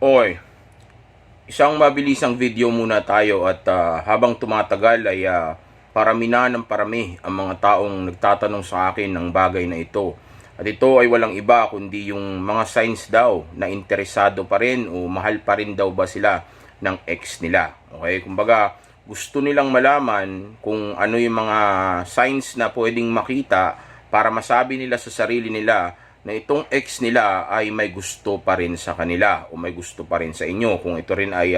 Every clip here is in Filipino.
Oy, isang mabilisang video muna tayo at habang tumatagal ay parami na ng parami ang mga taong nagtatanong sa akin ng bagay na ito. At ito ay walang iba kundi yung mga signs daw na interesado pa rin o mahal pa rin daw ba sila ng ex nila. Okay, kumbaga gusto nilang malaman kung ano yung mga signs na pwedeng makita para masabi nila sa sarili nila na itong ex nila ay may gusto pa rin sa kanila o may gusto pa rin sa inyo, kung ito rin ay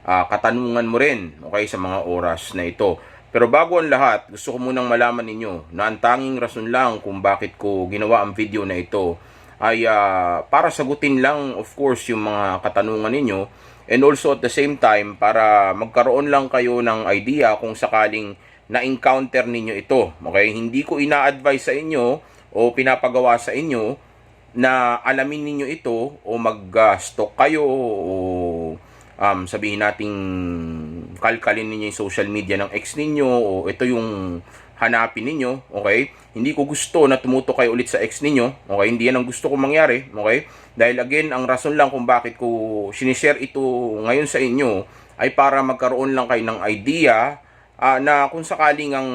katanungan mo rin, okay, sa mga oras na ito. Pero bago ang lahat, gusto ko munang malaman ninyo na ang tanging rason lang kung bakit ko ginawa ang video na ito ay para sagutin lang, of course, yung mga katanungan ninyo, and also at the same time para magkaroon lang kayo ng idea kung sakaling na-encounter ninyo ito. Okay, hindi ko ina-advise sa inyo o pinapagawa sa inyo na alamin ninyo ito o mag-stalk kayo o sabihin nating kalkalin ninyo yung social media ng ex ninyo o ito yung hanapin ninyo, okay? Hindi ko gusto na tumutok kayo ulit sa ex ninyo, okay? Hindi yan ang gusto kong mangyari, okay? Dahil again, ang rason lang kung bakit ko sinishare ito ngayon sa inyo ay para magkaroon lang kayo ng idea na kung sakaling ang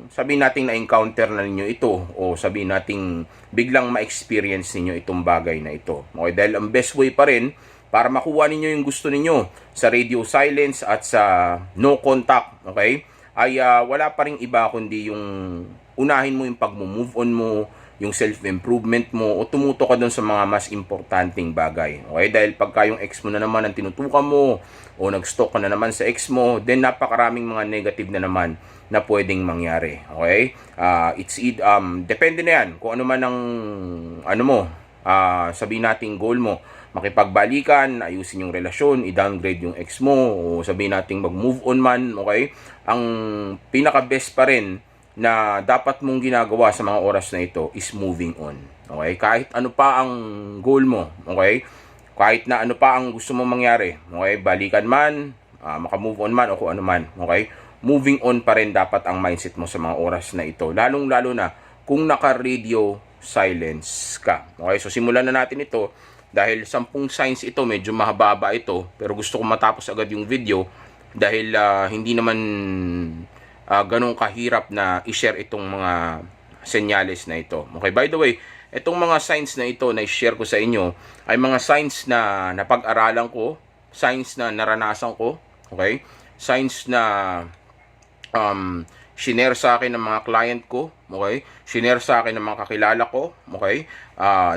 sabihin nating na-encounter na ninyo ito o sabihin nating biglang ma-experience ninyo itong bagay na ito. Okay, dahil ang best way pa rin para makuha ninyo yung gusto ninyo sa radio silence at sa no contact, okay, ay wala pa rin iba kundi yung unahin mo yung pag-move on mo, yung self-improvement mo, o tumuto ka dun sa mga mas importanteng bagay. Okay? Dahil pagka yung ex mo na naman ang tinutukan mo, o nag-stalk ka na naman sa ex mo, then napakaraming mga negative na naman na pwedeng mangyari. Okay? Depende na yan kung ano man ang ano mo, sabihin nating goal mo, makipagbalikan, ayusin yung relasyon, i-downgrade yung ex mo, o sabihin nating mag-move on man, okay? Ang pinaka-best pa rin na dapat mong ginagawa sa mga oras na ito is moving on. Okay? Kahit ano pa ang goal mo, okay? Kahit na ano pa ang gusto mong mangyari, okay? Balikan man, maka-move on man o kung ano man, okay? Moving on pa rin dapat ang mindset mo sa mga oras na ito. Lalong-lalo na kung naka-radio silence ka. Okay? So simulan na natin ito dahil 10 signs ito, medyo mahaba ito, pero gusto ko matapos agad yung video dahil hindi naman ganun kahirap na i-share itong mga senyales na ito. Okay, by the way, itong mga signs na ito na i-share ko sa inyo ay mga signs na napag-aralan ko, signs na naranasan ko, okay? Signs na shinare sa akin ng mga client ko, okay? Shinare sa akin ng mga kakilala ko, okay?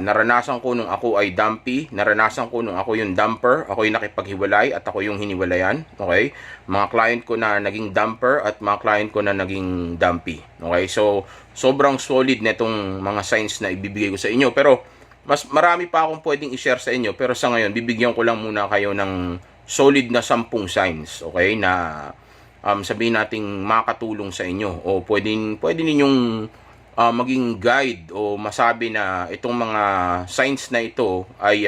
Naranasan ko nung ako ay dumpy, naranasan ko nung ako yung dumper, ako yung nakipaghiwalay at ako yung hiniwalayan, okay? Mga client ko na naging dumper at mga client ko na naging dumpy, okay? So, sobrang solid na itong mga signs na ibibigay ko sa inyo, pero mas marami pa akong pwedeng i-share sa inyo, pero sa ngayon, bibigyan ko lang muna kayo ng solid na 10 signs, okay? Na sabihin nating makatulong sa inyo o pwede ninyong maging guide o masabi na itong mga signs na ito ay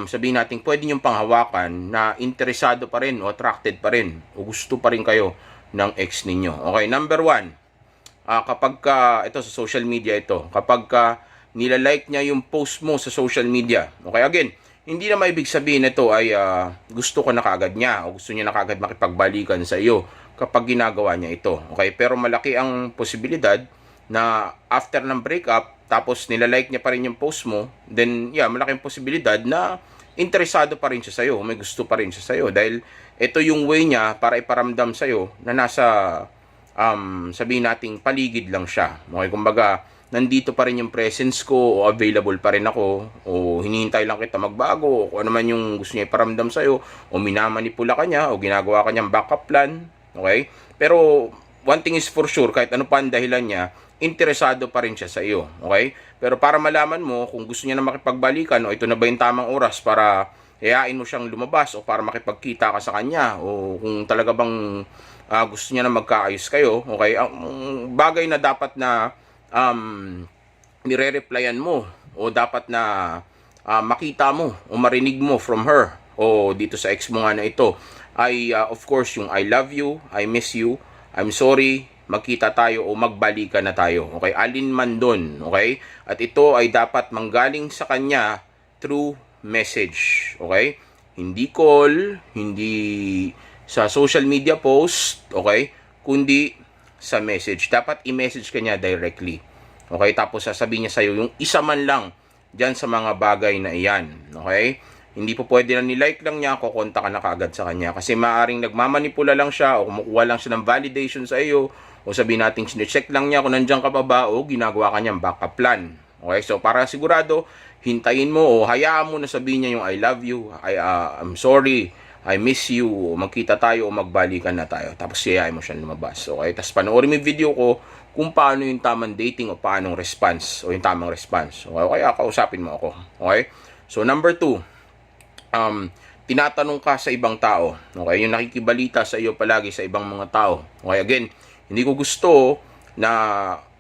sabihin natin pwede niyong panghawakan na interesado pa rin o attracted pa rin o gusto pa rin kayo ng ex ninyo. Okay, number 1, kapag ito sa social media ito, kapag nilalike niya yung post mo sa social media. Okay, again, hindi na maibig sabihin ito ay gusto ko na kaagad niya o gusto niya na kaagad makipagbalikan sa iyo kapag ginagawa niya ito. Okay, pero malaki ang posibilidad na after ng breakup, tapos nilalike niya pa rin yung post mo, then malaki ang posibilidad na interesado pa rin siya sa'yo, may gusto pa rin siya sa'yo. Dahil ito yung way niya para iparamdam sa'yo na nasa, sabihin nating paligid lang siya. Okay, kumbaga, nandito pa rin yung presence ko o available pa rin ako o hinihintay lang kita magbago o kung ano man yung gusto niya iparamdam sa'yo o minamanipula ka niya o ginagawa ka niyang backup plan. Okay? Pero, one thing is for sure, kahit ano pa ang dahilan niya, interesado pa rin siya sa iyo. Okay? Pero para malaman mo kung gusto niya na makipagbalikan o ito na ba yung tamang oras para hayain mo siyang lumabas o para makipagkita ka sa kanya o kung talaga bang gusto niya na magkaayos kayo. Okay? Ang bagay na dapat na nire-replyan mo o dapat na makita mo o marinig mo from her o dito sa ex mo nga na ito ay of course yung I love you, I miss you, I'm sorry, magkita tayo o magbalikan na tayo. Okay? Alin man doon. Okay? At ito ay dapat manggaling sa kanya through message. Okay? Hindi call, hindi sa social media post, okay? Kundi sa message. Dapat i-message ka niya directly. Okay? Tapos sasabihin niya sa'yo yung isa man lang dyan sa mga bagay na iyan. Okay? Hindi po pwede na ni-like lang niya, kukonta ka na kaagad sa kanya. Kasi maaring nagmamanipula lang siya o kumukuha lang siya ng validation sa iyo o sabihin natin, sinecheck lang niya kung nandiyan ka pa ba o ginagawa ka niyang backup plan. Okay? So, para sigurado, hintayin mo o hayaan mo na sabihin niya yung I love you, I'm sorry, I miss you, o magkita tayo o magbalikan na tayo. Tapos siyayain mo siya lumabas. Okay? Tapos panoorin mo yung video ko kung paano yung tamang dating o paanong response o yung tamang response. Okay? Kaya kausapin mo ako. Okay? So, number 2, tinatanong ka sa ibang tao. Okay? Yung nakikibalita sa iyo palagi sa ibang mga tao. Okay? Again, hindi ko gusto na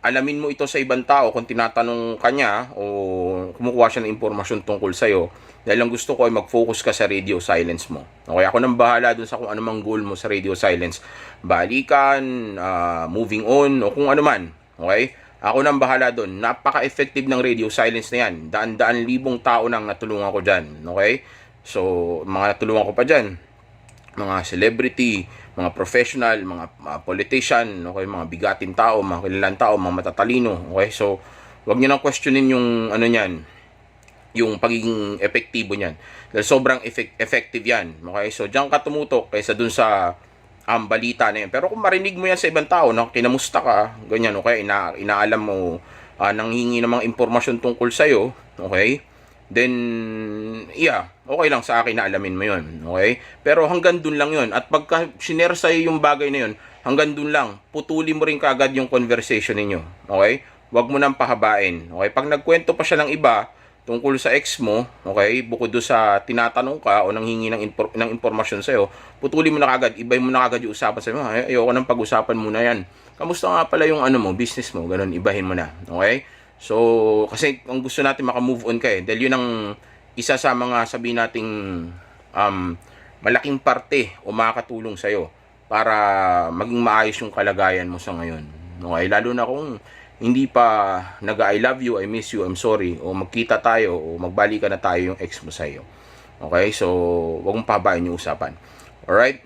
alamin mo ito sa ibang tao kung tinatanong ka niya o kumukuha siya ng impormasyon tungkol sa iyo. Dahil ang gusto ko ay mag-focus ka sa radio silence mo. Okay? Ako nang bahala dun sa kung anumang goal mo sa radio silence. Balikan, moving on, o kung ano man. Okay? Ako nang bahala dun. Napaka-effective ng radio silence na yan. Daan-daan libong tao nang natulungan ko dyan. Okay? So, mga natulungan ko pa dyan, mga celebrity, mga professional, mga politician, okay, mga bigating tao, mga kilalang tao, mga matatalino. Okay? So, wag niyo nang questionin yung ano niyan, yung pagiging epektibo niyan. Dahil sobrang effective yan. Okay? So, diyan ka tumutok kaysa dun sa balita na yun. Pero kung marinig mo yan sa ibang tao, no, kinamusta ka, ganyan, okay, inaalam mo, nanghingi ng mga impormasyon tungkol sa'yo, okay, then, yeah, okay lang sa akin na alamin mo yun, okay? Pero hanggang dun lang yun. At pagka sinare sa'yo yung bagay na yun, hanggang dun lang, putuli mo rin kaagad yung conversation ninyo, okay? Huwag mo nang pahabain, okay? Pag nagkwento pa siya ng iba, tungkol sa ex mo, okay, bukod do sa tinatanong ka o nanghingi ng impormasyon sa'yo, putuli mo na kagad, ibay mo na kagad yung usapan sa'yo, ayoko nang pag-usapan muna yan. Kamusta nga pala yung ano mo, business mo, ganun, ibahin mo na, okay? So, kasi ang gusto natin maka-move on ka dahil yun ang isa sa mga sabihin nating malaking parte o makakatulong sa'yo para maging maayos yung kalagayan mo sa ngayon. Okay? Lalo na kung hindi pa nag-I love you, I miss you, I'm sorry, o magkita tayo, o magbalikan na tayo yung ex mo sa'yo. Okay? So, wag mong pabayan yung usapan. Alright?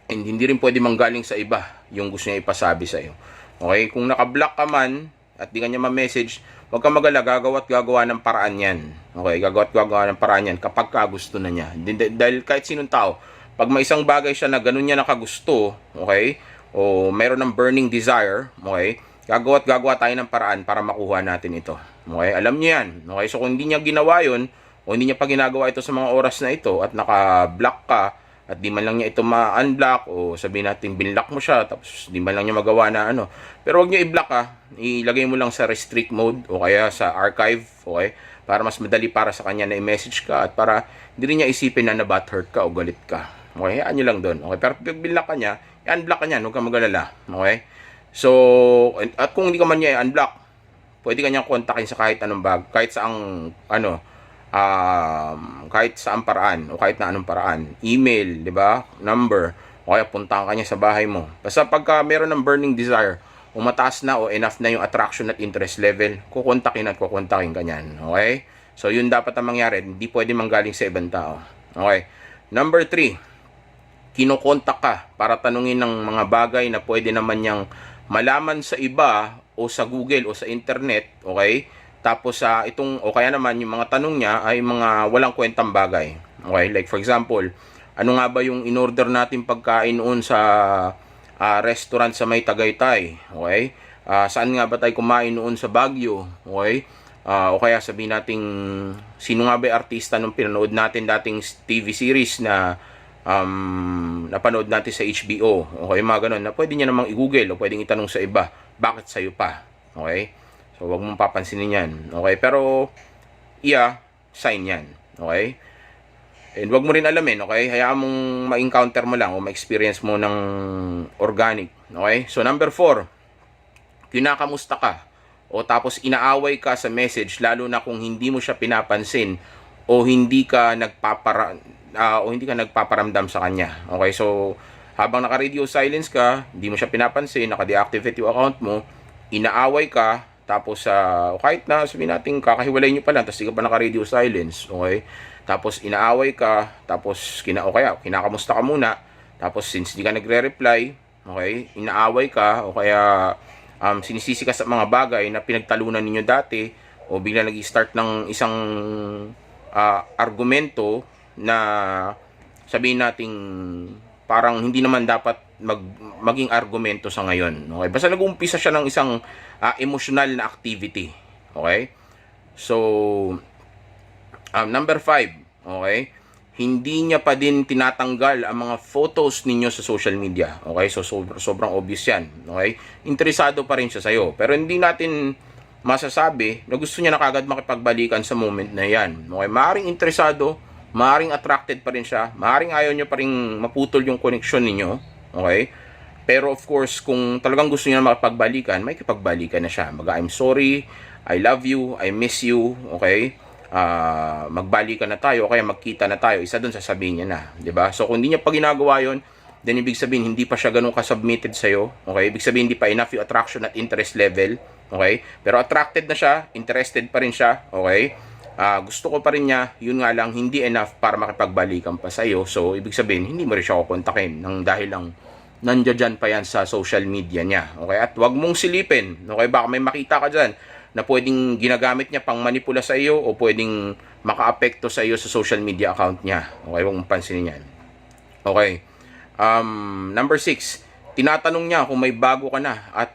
And hindi rin pwede manggaling sa iba yung gusto niya ipasabi sa'yo. Okay? Kung naka-block ka man, at di ka niya ma-message, huwag kang magala, gagawa ng paraan yan. Okay? Gagawa ng paraan yan kapag ka gusto na niya. Dahil kahit sinong tao, pag may isang bagay siya na ganun niya nakagusto, okay? O mayroon ng burning desire, okay? Gagawa tayo ng paraan para makuha natin ito. Okay? Alam niyo yan. Okay? So kung hindi niya ginawa yun, o hindi niya pa ginagawa ito sa mga oras na ito, at naka-block ka, at di man lang niya ito ma-unblock, o sabihin natin binlock mo siya, tapos di man lang niya magawa na ano. Pero wag niyo i-block ilagay mo lang sa restrict mode, o kaya sa archive, okay? Para mas madali para sa kanya na i-message ka, at para hindi rin niya isipin na na-butthurt ka o galit ka. Okay? Hayaan niyo lang doon. Okay? Pero pag binlock ka niya, i-unblock ka niya, huwag kang mag-alala. Okay? So, at kung hindi ka man niya i-unblock, pwede ka niyang kontakin sa kahit anong kahit saang kahit saan paraan o kahit na anong paraan, email, di ba, number, o kaya puntahan ka niya sa bahay mo. Basta pagka meron ng burning desire o mataas na o enough na yung attraction at interest level, kukontakin ka niyan. Okay? So yun dapat ang mangyari, hindi pwede manggaling sa ibang tao. Okay? Number 3, kinokontak ka para tanungin ng mga bagay na pwede naman niyang malaman sa iba o sa Google o sa internet, okay? Tapos itong o kaya naman yung mga tanong niya ay mga walang kwentang bagay. Okay? Like for example, ano nga ba yung in-order natin pagkain noon sa restaurant sa May Tagaytay? Okay? Saan nga ba tayo kumain noon sa Baguio? Okay? O kaya sabihin nating sino nga ba yung artista nung pinanood natin dating TV series na napanood natin sa HBO. Okay, mga ganun na pwede niya namang i-google o pwedeng itanong sa iba, bakit sa'yo pa? Okay? So, wag mong papansinin yan. Okay? Pero, sign yan. Okay? And wag mo rin alamin, okay? Hayaan mong ma-encounter mo lang o ma-experience mo ng organic. Okay? So, number 4, kinakamusta ka o tapos inaaway ka sa message lalo na kung hindi mo siya pinapansin o hindi ka nagpaparamdam sa kanya. Okay? So, habang naka-radio silence ka, hindi mo siya pinapansin, naka-deactivate yung account mo, inaaway ka, tapos kahit na sabihin natin kakahiwalay nyo pa lang, tapos di ka pa naka-radio silence, okay? Tapos inaaway ka, tapos o kaya kinakamusta ka muna, tapos since di ka nagre-reply, okay, inaaway ka, o kaya sinisisi ka sa mga bagay na pinagtalunan ninyo dati, o bigla nag-start ng isang argumento na sabihin nating parang hindi naman dapat maging argumento sa ngayon. Okay? Basta nag-uumpisa siya ng isang emotional na activity. Okay? So, number 5, okay? Hindi niya pa din tinatanggal ang mga photos ninyo sa social media. Okay? So, sobrang obvious yan. Okay? Interesado pa rin siya sa'yo. Pero hindi natin masasabi na gusto niya na kagad makipagbalikan sa moment na yan. Okay? Maaring interesado, maaring attracted pa rin siya, maaring ayaw niya pa rin maputol yung connection ninyo. Okay? Pero of course, kung talagang gusto niya na makipagbalikan, may kipagbalikan na siya. I'm sorry, I love you, I miss you, okay? Magbalikan na tayo, o kaya magkita na tayo. Isa doon sasabihin niya na, 'di ba? So kung hindi niya pa ginagawa 'yon, then ibig sabihin hindi pa siya ganun ka-submitted sa iyo, okay? Ibig sabihin hindi pa enough yung attraction at interest level, okay? Pero attracted na siya, interested pa rin siya, okay? Gusto ko pa rin niya, yun nga lang, hindi enough para makipagbalikan pa sa iyo. So ibig sabihin hindi mo rin siya kukontakin nang dahil lang nandiyan pa yan sa social media niya, okay? At wag mong silipin, okay? Baka may makita ka dyan na pwedeng ginagamit niya pang manipula sa iyo o pwedeng makaapekto sa iyo sa social media account niya. Okay, huwag mong pansinin yan. Okay. Number 6, tinatanong niya kung may bago ka na at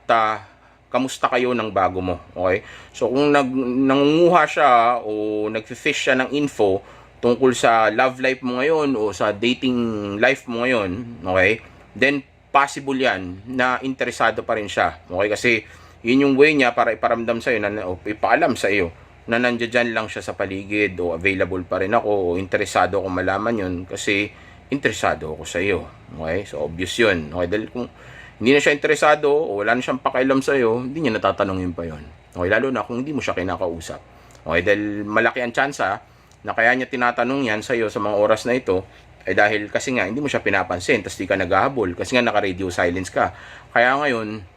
kamusta kayo ng bago mo. Okay? So kung nangunguha siya o nagfi-fish siya ng info tungkol sa love life mo ngayon o sa dating life mo ngayon, okay? Then possible yan na interesado pa rin siya. Okay? Kasi yun yung way niya para iparamdam sa iyo o ipaalam sa iyo na nandiyan lang siya sa paligid o available pa rin ako o interesado ako malaman yun kasi interesado ako sa iyo. Okay? So obvious yun. Okay? Dahil kung hindi na siya interesado o wala na siyang pakialam sa iyo, hindi niya natatanungin pa yun. Okay? Lalo na kung hindi mo siya kinakausap. Okay? Dahil malaki ang tsansa na kaya niya tinatanong yan sa iyo sa mga oras na ito dahil kasi nga hindi mo siya pinapansin tapos di ka naghahabol kasi nga naka-radio silence ka. Kaya ngayon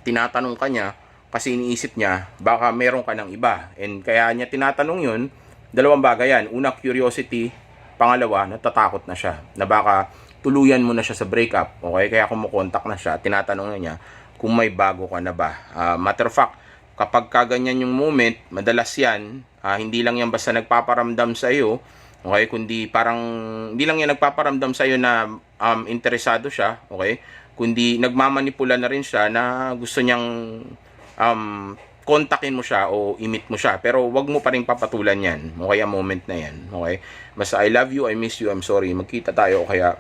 tinatanong ka niya kasi iniisip niya baka meron ka ng iba. And kaya niya tinatanong yun, dalawang bagay yan. Una, curiosity. Pangalawa, natatakot na siya na baka tuluyan mo na siya sa breakup. Okay? Kaya kumukontak na siya, tinatanong na niya kung may bago ka na ba. Matter of fact, kapag kaganyan yung moment, madalas yan, hindi lang yan basta nagpaparamdam sa iyo, okay? Kundi parang, hindi lang yan nagpaparamdam sa iyo na interesado siya, okay? Kundi nagmamanipula na rin siya na gusto niyang kontakin mo siya o imit mo siya. Pero wag mo pa rin papatulan yan. Okay, ang moment na yan. Okay? Basta I love you, I miss you, I'm sorry. Magkita tayo o kaya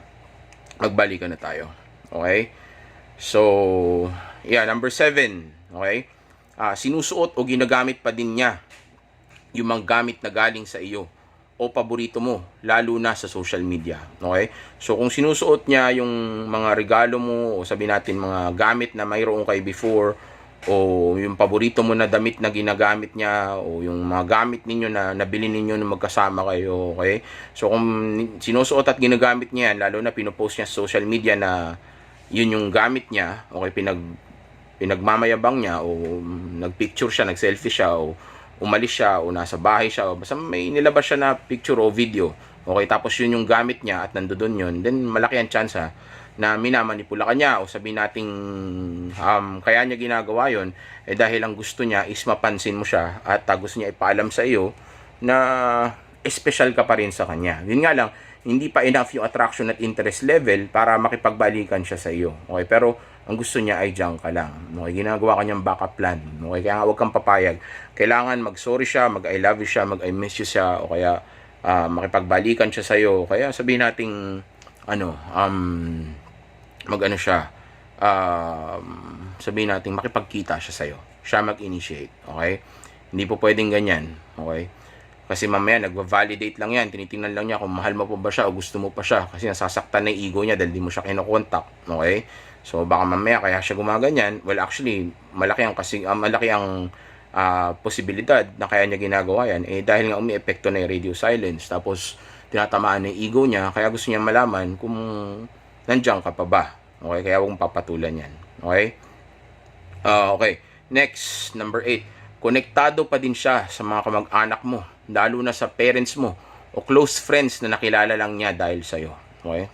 magbalikan na tayo. Okay? So, yeah, number 7. Okay? Sinusuot o ginagamit pa din niya yung mga gamit na galing sa iyo o paborito mo, lalo na sa social media. Okay? So, kung sinusuot niya yung mga regalo mo o sabihin natin mga gamit na mayroon kay before o yung paborito mo na damit na ginagamit niya o yung mga gamit ninyo na nabili ninyo na magkasama kayo, okay? So, kung sinusuot at ginagamit niya yan, lalo na pinopost niya sa social media na yun yung gamit niya, okay, pinagmamayabang niya o nagpicture siya, nagselfie siya o umalis siya o nasa bahay siya o basta may nilabas siya na picture o video, okay, tapos yun yung gamit niya at nandoon yun, then malaki ang chance na minamanipula ka niya o sabihin nating kaya niya ginagawa yon dahil ang gusto niya is mapansin mo siya at gusto niya ipaalam sa iyo na special ka pa rin sa kanya. Yun nga lang, hindi pa enough yung attraction at interest level para makipagbalikan siya sa iyo. Okay, pero ang gusto niya ay diyan ka lang. Okay, ginagawa ka niyang backup plan. Okay, kaya nga huwag kang papayag. Kailangan mag-sorry siya, mag-I love you siya, mag-I miss you siya o kaya makipagbalikan siya sa iyo. Kaya sabihin nating mag-ano siya, sabihin natin makipagkita siya sa'yo. Siya mag-initiate, okay? Hindi po pwedeng ganyan, okay? Kasi mamaya nagva-validate lang yan, tinitingnan lang niya kung mahal mo pa ba siya o gusto mo pa siya kasi nasasaktan na yung ego niya dahil di mo siya kinokontak, okay? So baka mamaya kaya siya gumaganyan. Well, actually, malaki ang posibilidad na kaya niya ginagawa yan dahil nga umi-epekto na yung radio silence tapos tinatamaan na yung ego niya kaya gusto niya malaman kung nandiyan ka pa ba. Okay? Kaya huwag papatulan yan. Okay? Okay. Next, number 8, konektado pa din siya sa mga kamag-anak mo, lalo na sa parents mo o close friends na nakilala lang niya dahil sa'yo. Okay?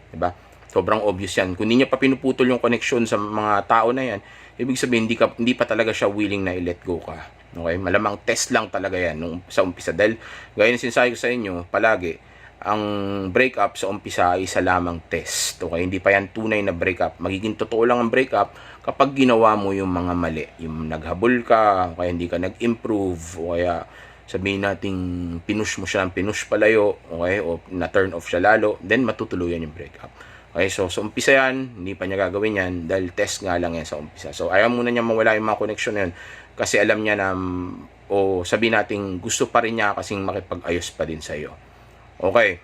Diba? Sobrang obvious yan. Kung hindi niya pa pinuputol yung connection sa mga tao na yan, ibig sabihin hindi pa talaga siya willing na i-let go ka. Okay? Malamang test lang talaga yan sa umpisa. Dahil, gaya ng sinasabi ko sa inyo, palagi, ang breakup sa umpisa ay isa lamang test. Okay? Hindi pa yan tunay na breakup. Magiging totoo lang ang breakup kapag ginawa mo yung mga mali. Yung naghabol ka, kaya hindi ka nag-improve, o kaya sabihin nating pinush mo siya ng pinush palayo, okay? O na-turn off siya lalo, then matutuluyan yung breakup. Okay, so sa umpisa yan, hindi pa niya gagawin yan dahil test nga lang yan sa umpisa. So ayaw muna niya mawala yung mga connection na yun kasi alam niya na, o sabihin natin, gusto pa rin niya kasing makipag-ayos pa din sa iyo. Okay.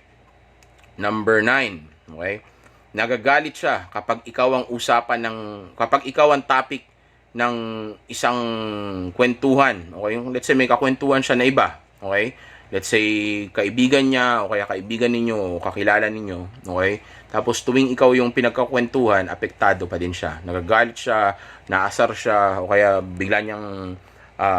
Number 9. Okay. Nagagalit siya kapag ikaw ang kapag ikaw ang topic ng isang kwentuhan. Okay. Let's say may kakwentuhan siya na iba. Okay. Let's say kaibigan niya o kaya kaibigan ninyo o kakilala ninyo. Okay. Tapos tuwing ikaw yung pinagkakwentuhan, apektado pa din siya. Nagagalit siya, naasar siya o kaya bigla niyang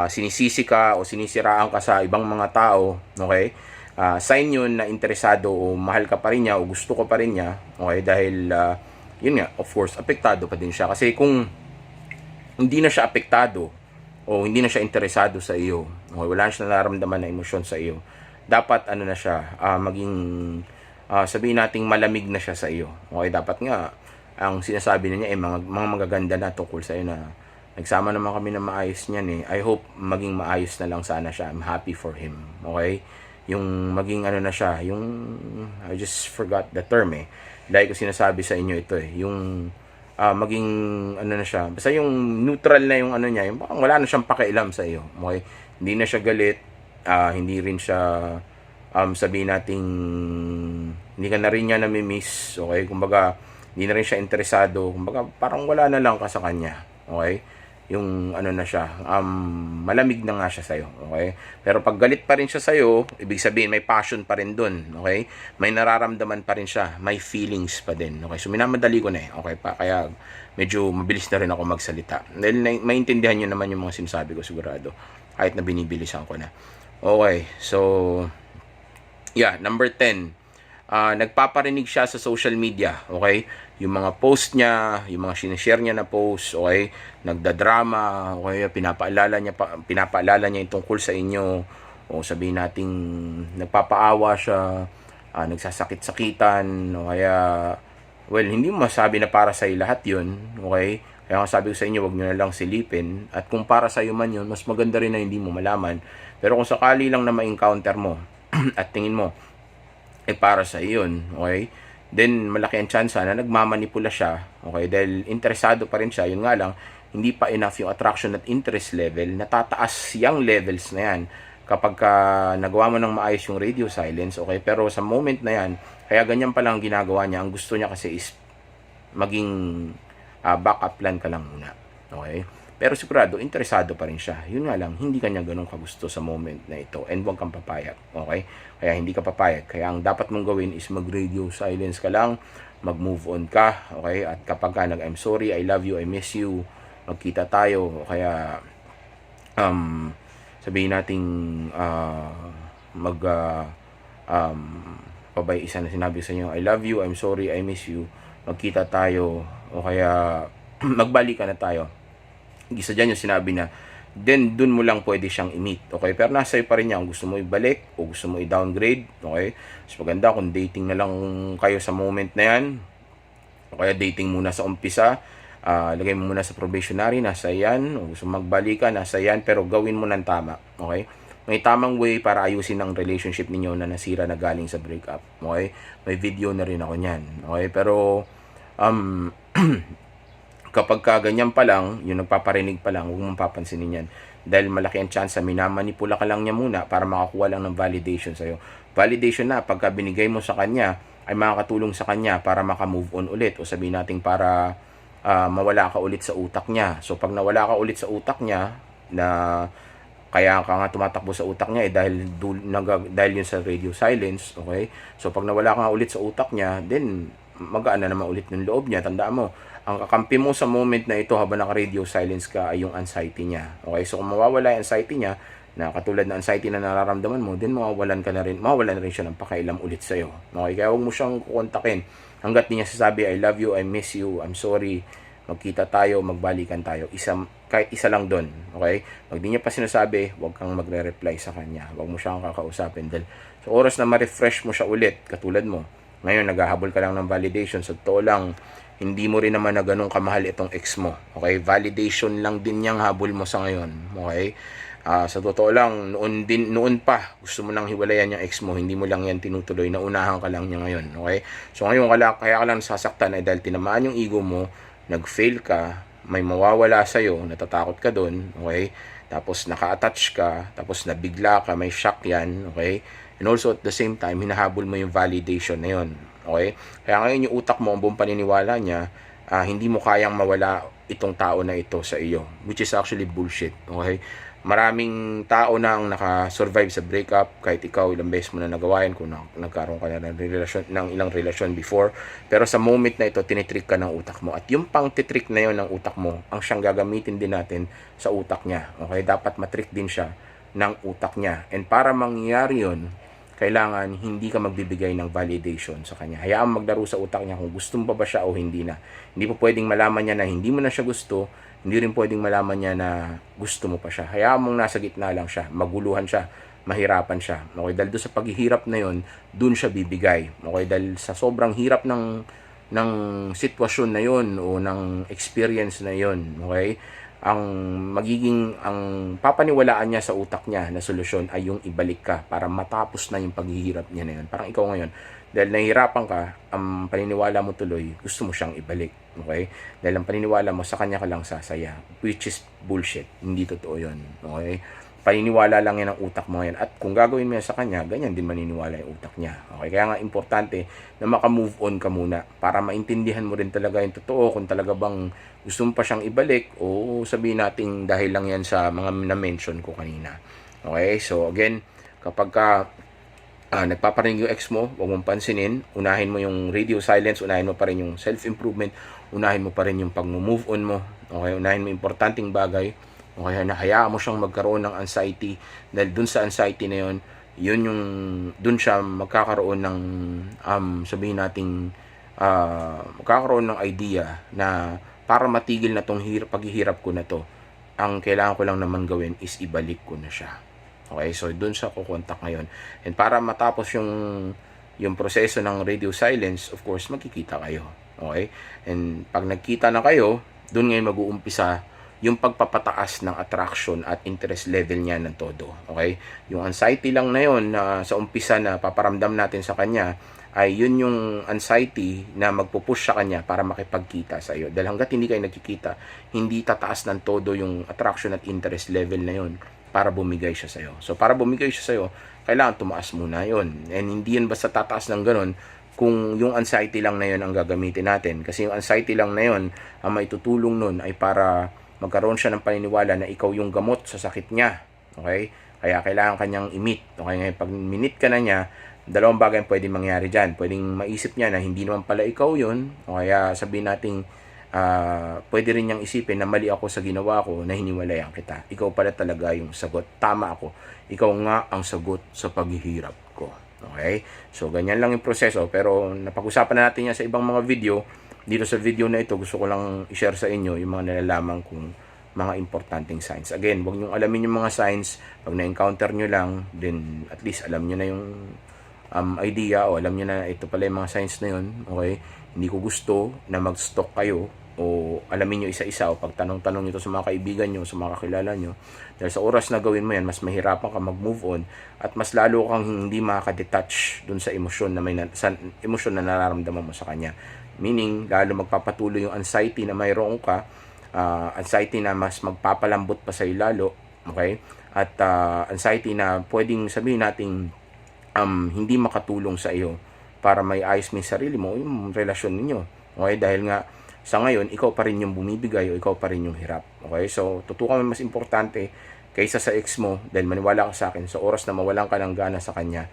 sinisisi ka o sinisiraan ka sa ibang mga tao. Okay. Sign yun na interesado o mahal ka pa rin niya o gusto ko pa rin niya, okay, dahil yun nga, of course, apektado pa din siya. Kasi kung hindi na siya apektado o hindi na siya interesado sa iyo, okay, wala na siya nararamdaman na emosyon sa iyo, dapat ano na siya, maging sabihin nating malamig na siya sa iyo. Okay, dapat nga ang sinasabi niya mga magaganda na tungkol sa iyo na nagsama naman kami na maayos niyan I hope maging maayos na lang sana siya. I'm happy for him. Okay? Yung maging ano na siya, yung I just forgot the term Dahil ko sinasabi sa inyo ito yung maging ano na siya, basta yung neutral na yung ano niya, yung wala na siyang pakialam sa iyo. Okay? Hindi na siya galit, hindi rin siya sabihin nating hindi ka na rin niya nami-miss, okay? Kumbaga, hindi na rin siya interesado, kumbaga parang wala na lang ka sa kanya, okay? Yung ano na siya, malamig na nga siya sa'yo, okay? Pero pag galit pa rin siya sa'yo, ibig sabihin may passion pa rin dun, okay? May nararamdaman pa rin siya, may feelings pa din, okay? So minamadali ko na okay? Kaya medyo mabilis na rin ako magsalita. Dahil maintindihan nyo naman yung mga sinasabi ko sigurado, kahit na binibilisan ko na. Okay, so, yeah, number 10. Nagpaparinig siya sa social media, okay? Yung mga post niya, yung mga sinishare niya na post, okay? Nagdadrama, okay? Pinapaalala niya yung tungkol sa inyo, o sabihin nating nagpapaawa siya, nagsasakit-sakitan, o kaya, well, hindi mo masabi na para sa lahat yun, okay? Kaya sabi ko sa inyo, wag nyo na lang silipin, at kung para sa iyo man yun, mas maganda rin na hindi mo malaman. Pero kung sakali lang na ma-encounter mo, at tingin mo, para sa iyon, okay? Then, malaki ang chance na nagmamanipula siya, okay? Dahil interesado pa rin siya, yun nga lang, hindi pa enough yung attraction at interest level, natataas yung levels na yan kapag nagawa mo ng maayos yung radio silence, okay? Pero sa moment na yan, kaya ganyan pa lang ang ginagawa niya, ang gusto niya kasi is maging backup plan ka lang muna, okay? Pero sigurado, interesado pa rin siya. Yun nga lang, hindi kanya ganun kagusto sa moment na ito. And huwag kang papayag. Okay? Kaya hindi ka papayag. Kaya ang dapat mong gawin is mag-radio silence ka lang. Mag-move on ka. Okay? At kapag ka I'm sorry, I love you, I miss you, magkita tayo. Kaya, sabihin nating pabay isa na sinabi sa inyo, I love you, I'm sorry, I miss you, magkita tayo. O kaya, magbalikan na tayo. Isa dyan yung sinabi na, then dun mo lang pwede siyang i-meet, okay? Pero nasa iyo pa rin niya kung gusto mo ibalik o gusto mo i-downgrade, okay? Mas maganda kung dating na lang kayo sa moment na yan, o kaya dating muna sa umpisa, lagay mo muna sa probationary, nasa yan, o gusto magbalikan, nasa yan, pero gawin mo ng tama, okay? May tamang way para ayusin ang relationship ninyo na nasira na galing sa breakup, okay? May video na rin ako niyan, okay? Pero, kapag ganyan pa lang, yung nagpaparinig pa lang, huwag mong papansinin yan. Dahil malaki ang chance na minamanipula ka lang niya muna para makakuha lang ng validation sa'yo. Validation na, pagka binigay mo sa kanya, ay makakatulong sa kanya para makamove on ulit. O sabihin natin para mawala ka ulit sa utak niya. So pag nawala ka ulit sa utak niya, na kaya ka nga tumatakbo sa utak niya dahil yun sa radio silence, okay? So pag nawala ka nga ulit sa utak niya, then magaan na naman ulit ng loob niya. Tandaan mo, ang kakampi mo sa moment na ito habang naka-radio silence ka ay yung anxiety niya. Okay, so kung mawawala yung anxiety niya, na katulad ng anxiety na nararamdaman mo, then mawawalan na rin siya ng pakailam ulit sa'yo. Okay, kaya huwag mo siyang kukontakin hanggat di niya sasabi, I love you, I miss you, I'm sorry, magkita tayo, magbalikan tayo. Kahit isa lang doon, okay? Pag di niya pa sinasabi, huwag kang magre-reply sa kanya. Huwag mo siyang kakausapin. Dahil sa oras na ma-refresh mo siya ulit, katulad mo, ngayon naghahabol ka lang ng validation, sa totoo lang, hindi mo rin naman na ganun kamahal itong ex mo. Okay? Validation lang din niyang habol mo sa ngayon. Okay? Sa totoo lang, noon pa, gusto mo nang hiwalayan yung ex mo, hindi mo lang yan tinutuloy, naunahan ka lang niya ngayon. Okay? So ngayon, kaya ka lang nasasaktan ay dahil tinamaan yung ego mo, nag-fail ka, may mawawala sa'yo, natatakot ka doon, okay? Tapos naka-attach ka, tapos nabigla ka, may shock yan, okay? And also at the same time, hinahabol mo yung validation na yun, okay? Kaya ngayon yung utak mo, ang buong paniniwala niya, hindi mo kayang mawala itong tao na ito sa iyo, which is actually bullshit, okay? Maraming tao na ang naka-survive sa breakup, kahit ikaw ilang beses mo na nagawa yan kung nagkaroon ka na ng ilang relasyon before, pero sa moment na ito tinitrick ka ng utak mo, at yung pang titrick na yon ng utak mo ang siyang gagamitin din natin sa utak niya. Okay, dapat matrick din siya ng utak niya, and para mangyari yon, kailangan hindi ka magbibigay ng validation sa kanya. Hayaan maglaro sa utak niya kung gusto mo pa ba siya o hindi na. Hindi po pwedeng malaman niya na hindi mo na siya gusto, hindi rin pwedeng malaman niya na gusto mo pa siya. Hayaan mong nasa gitna lang siya, maguluhan siya, mahirapan siya. Okay, dahil doon sa paghihirap na yon, doon siya bibigay. Okay, dahil sa sobrang hirap ng sitwasyon na yon o ng experience na yon, okay, ang papaniwalaan niya sa utak niya na solusyon ay yung ibalik ka para matapos na yung paghihirap niya na yun. Parang ikaw ngayon, dahil nahihirapan ka, ang paniniwala mo tuloy, gusto mo siyang ibalik. Okay? Dahil ang paniniwala mo, sa kanya ka lang sasaya, which is bullshit. Hindi totoo yun. Okay? Paniniwala lang yan ang utak mo ngayon. At kung gagawin mo yan sa kanya, ganyan din maniniwala yung utak niya. Okay? Kaya nga importante na maka-move on ka muna para maintindihan mo rin talaga yung totoo, kung talaga bang gusto mo pa siyang ibalik o sabihin natin dahil lang yan sa mga na-mention ko kanina. Okay? So again, kapag nagpaparinig yung ex mo, huwag mong pansinin, unahin mo yung radio silence, unahin mo pa rin yung self-improvement, unahin mo pa rin yung pag-move on mo. Okay? Unahin mo importanteng bagay. Okay, hayaan mo siyang magkaroon ng anxiety, dahil dun sa anxiety na yun yung dun siya magkakaroon ng sabihin nating magkakaroon ng idea na para matigil na tong paghihirap ko na to, ang kailangan ko lang naman gawin is ibalik ko na siya. Okay, so dun siya kukontak ngayon, and para matapos yung proseso ng radio silence, of course magkikita kayo. Okay, and pag nagkita na kayo, dun ngayon mag-uumpisa yung pagpapataas ng attraction at interest level niya ng todo. Okay? Yung anxiety lang na yun, na sa umpisa na paparamdam natin sa kanya, ay yun yung anxiety na magpupush sa kanya para makipagkita sa iyo. Dahil hanggat hindi kayo nagkikita, hindi tataas ng todo yung attraction at interest level na yun para bumigay siya sa iyo. So para bumigay siya sa iyo, kailangan tumaas muna yun. And hindi yan basta tataas ng ganun kung yung anxiety lang na yun ang gagamitin natin. Kasi yung anxiety lang na yun, ang maitutulong nun ay para magkaroon siya ng paniniwala na ikaw yung gamot sa sakit niya. Okay? Kaya kailangan kanyang i-meet. Okay? Ngayon, pag minit ka na niya, dalawang bagay pwede mangyari dyan. Pwedeng maisip niya na hindi naman pala ikaw yun. O kaya sabihin natin, pwede rin niyang isipin na mali ako sa ginawa ko, na hiniwalayan kita. Ikaw pala talaga yung sagot. Tama ako. Ikaw nga ang sagot sa paghihirap ko. Okay? So, ganyan lang yung proseso. Pero napag-usapan na natin yan sa ibang mga video. Dito sa video na ito, gusto ko lang i-share sa inyo yung mga nalalaman kong mga importanteng signs. Again, huwag nyo alamin yung mga signs. Pag na-encounter nyo lang, then at least alam nyo na yung idea, o alam nyo na ito pala yung mga signs na yun. Okay? Hindi ko gusto na mag-stalk kayo o alamin nyo isa-isa o pagtanong-tanong nyo sa mga kaibigan nyo, sa mga kakilala nyo. Dahil sa oras na gawin mo yan, mas mahirapan ka mag-move on at mas lalo kang hindi makaka-detach dun sa emosyon na emosyon na nararamdaman mo sa kanya. Meaning, lalo magpapatuloy yung anxiety na mayroon ka, anxiety na mas magpapalambot pa sa'yo lalo, okay? At anxiety na pwedeng sabihin natin hindi makatulong sa iyo para may ayos mo yung sarili mo, yung relasyon ninyo. Okay? Dahil nga, sa ngayon, ikaw pa rin yung bumibigay o ikaw pa rin yung hirap. Okay? So, tutukan mo mas importante kaysa sa ex mo, dahil maniwala ka sa akin, sa oras na mawalan ka ng gana sa kanya,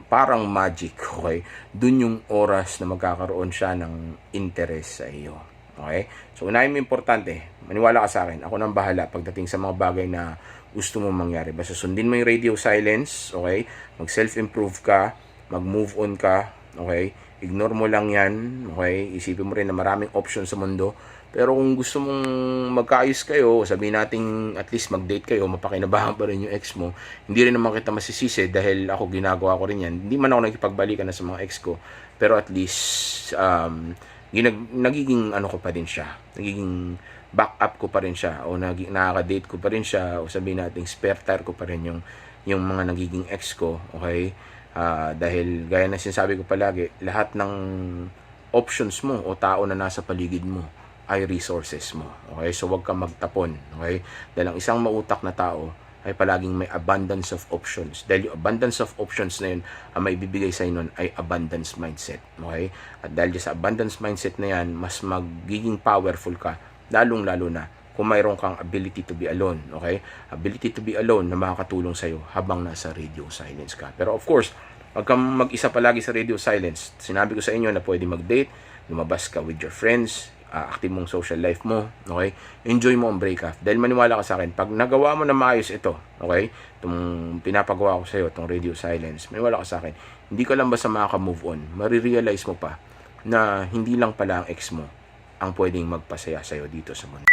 parang magic, okay? Dun yung oras na magkakaroon siya ng interest sa iyo. Okay? So, unahin mo importante, maniwala ka sa akin, ako nang bahala pagdating sa mga bagay na gusto mo mangyari. Basta sundin mo yung radio silence, okay? Mag self-improve ka, mag-move on ka, okay? Ignore mo lang yan, okay? Isipin mo rin na maraming options sa mundo. Pero kung gusto mong magkaayos kayo, sabihin natin at least mag-date kayo, mapakinabahan pa rin yung ex mo, hindi rin naman kita masisisi dahil ako ginagawa ko rin yan. Hindi man ako nakipagbalikan na sa mga ex ko, pero at least nagiging ano ko pa rin siya, nagiging backup ko pa rin siya, o nakaka-date ko pa rin siya, o sabihin natin spare tire ko pa rin yung mga nagiging ex ko, okay? Dahil gaya na sinasabi ko palagi, lahat ng options mo o tao na nasa paligid mo ay resources mo. Okay? So, wag kang magtapon. Okay? Dahil ang isang mautak na tao ay palaging may abundance of options. Dahil yung abundance of options na yun, ang maibibigay sa nun ay abundance mindset. Okay? At dahil sa abundance mindset na yan, mas magiging powerful ka, lalong-lalo na kung mayroon kang ability to be alone. Okay? Ability to be alone na makakatulong sa'yo habang nasa radio silence ka. Pero of course, wag kang mag-isa palagi sa radio silence. Sinabi ko sa inyo na pwede mag-date, lumabas ka with your friends, active mong social life mo, okay? Enjoy mo ang breakup. Dahil maniwala ka sa akin, pag nagawa mo na maayos ito, okay? Itong pinapagawa ko sa iyo, itong radio silence, maniwala ka sa akin, hindi ka lang basta makaka-move on, marirealize mo pa na hindi lang pala ang ex mo ang pwedeng magpasaya sa iyo dito sa mundo.